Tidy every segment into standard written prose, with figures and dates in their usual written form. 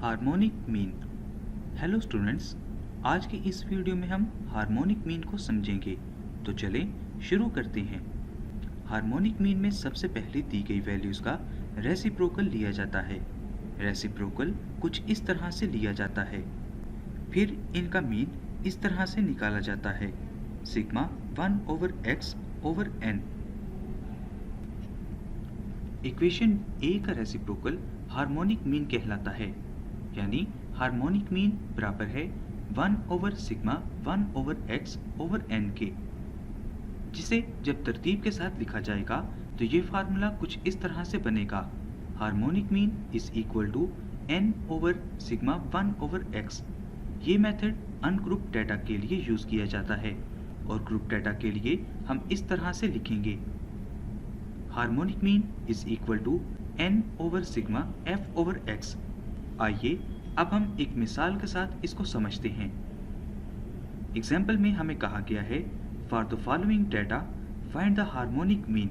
Harmonic mean. Hello students, आज के इस वीडियो में हम हार्मोनिक मीन को समझेंगे। तो चलें शुरू करते हैं। हार्मोनिक मीन में सबसे पहले दी गई वैल्यूज़ का रेसिप्रोकल लिया जाता है। रेसिप्रोकल कुछ इस तरह से लिया जाता है। फिर इनका मीन इस तरह से निकाला जाता है, सिग्मा 1/x/n। इक्वेशन ए का रेसिप्रोकल हार्मोनिक मीन कहलाता है, यानी हार्मोनिक मीन बराबर है 1/सिग्मा 1/x/n के, जिसे जब तरतीब के साथ लिखा जाएगा तो ये फार्मूला कुछ इस तरह से बनेगा। Harmonic mean is equal to n/सिग्मा 1/x। ये मेथड अनग्रुप डेटा के लिए यूज़ किया जाता है और ग्रुप डेटा के लिए हम इस तरह से लिखेंगे, harmonic mean is equal to n/सिग्मा f/x। आइए अब हम एक मिसाल के साथ इसको समझते हैं। एग्जाम्पल में हमें कहा गया है, for the following data find the harmonic mean.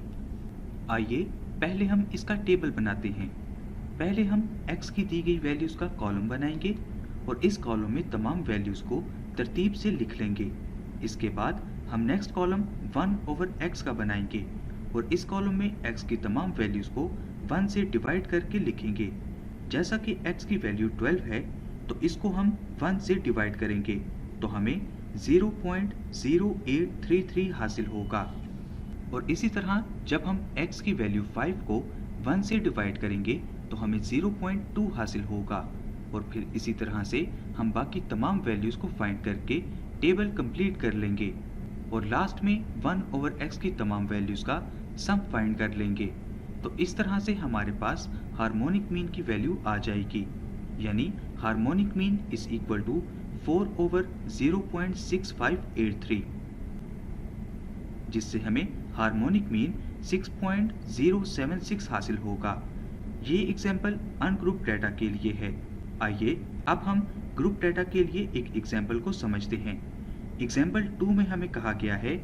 आइए पहले हम इसका टेबल बनाते हैं। पहले हम x की दी गई वैल्यूज़ का कॉलम बनाएंगे और इस कॉलम में तमाम वैल्यूज़ को तरतीब से लिख लेंगे। इसके बाद हम नेक्स्ट कॉलम 1/x का बनाएंगे और इस कॉलम में x की तमाम वैल्यूज़ को 1 से डिवाइड करके लिखेंगे। जैसा कि x की वैल्यू 12 है तो इसको हम 1 से डिवाइड करेंगे तो हमें 0.0833 हासिल होगा। और इसी तरह जब हम x की वैल्यू 5 को 1 से डिवाइड करेंगे तो हमें 0.2 हासिल होगा। और फिर इसी तरह से हम बाकी तमाम वैल्यूज़ को फाइंड करके टेबल कंप्लीट कर लेंगे और लास्ट में 1/x की तमाम वैल्यूज़ का सम फाइंड कर लेंगे। तो इस तरह से हमारे पास हार्मोनिक मीन की वैल्यू आ जाएगी, यानी harmonic mean is equal to 4/0.6583, जिससे हमें हार्मोनिक मीन 6.076 हासिल होगा। ये एग्जाम्पल अनग्रुप डेटा के लिए है। आइए अब हम ग्रुप डेटा के लिए एक एग्जाम्पल को समझते हैं। एग्जाम्पल 2 में हमें कहा गया है,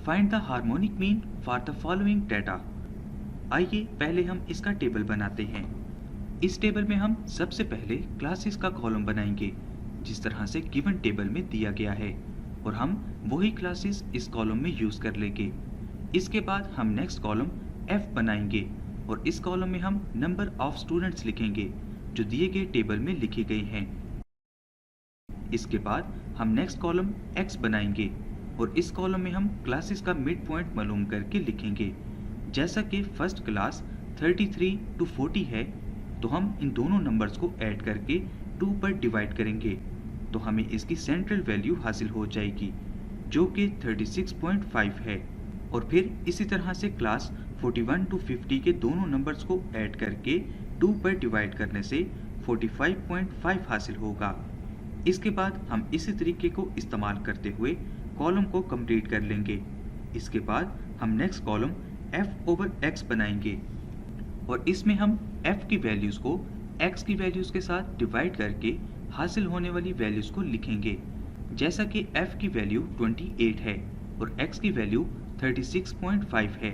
find the harmonic mean for the following data. आइए पहले हम इसका टेबल बनाते हैं। इस टेबल में हम सबसे पहले क्लासेस का कॉलम बनाएंगे, जिस तरह से गिवन टेबल में दिया गया है, और हम वही क्लासेस इस कॉलम में यूज़ कर लेंगे। इसके बाद हम नेक्स्ट कॉलम F बनाएंगे और इस कॉलम में हम नंबर ऑफ स्टूडेंट्स लिखेंगे जो दिए गए टेबल में लिखे गए हैं। इसके बाद हम नेक्स्ट कॉलम X बनाएंगे और इस कॉलम में हम क्लासेस का मिड पॉइंट मालूम करके लिखेंगे। जैसा कि फर्स्ट क्लास 33 to 40 है तो हम इन दोनों नंबर्स को ऐड करके 2 पर डिवाइड करेंगे तो हमें इसकी सेंट्रल वैल्यू हासिल हो जाएगी, जो कि 36.5 है। और फिर इसी तरह से क्लास 41 to 50 के दोनों नंबर्स को ऐड करके 2 पर डिवाइड करने से 45.5 हासिल होगा। इसके बाद हम इसी तरीके को इस्तेमाल करते हुए कॉलम को कंप्लीट कर लेंगे। इसके बाद हम नेक्स्ट कॉलम f/x बनाएंगे और इसमें हम f की वैल्यूज़ को x की वैल्यूज़ के साथ डिवाइड करके हासिल होने वाली वैल्यूज़ को लिखेंगे। जैसा कि f की वैल्यू 28 है और x की वैल्यू 36.5 है,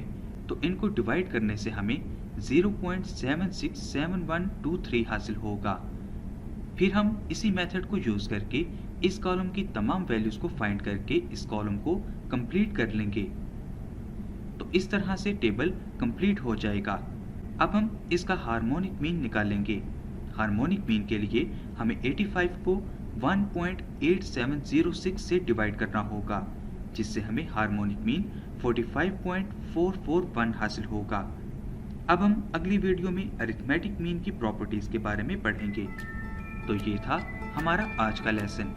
तो इनको डिवाइड करने से हमें 0.767123 हासिल होगा। फिर हम इसी मेथड को यूज़ करके इस कॉलम की तमाम वैल्यूज़ को फाइंड करके इस कॉलम को कंप्लीट कर लेंगे। तो इस तरह से टेबल कंप्लीट हो जाएगा। अब हम इसका हार्मोनिक मीन निकालेंगे। हार्मोनिक मीन के लिए हमें 85 को 1.8706 से डिवाइड करना होगा, जिससे हमें हार्मोनिक मीन 45.441 हासिल होगा। अब हम अगली वीडियो में अरिथमेटिक मीन की प्रॉपर्टीज़ के बारे में पढ़ेंगे। तो ये था हमारा आज का लेसन।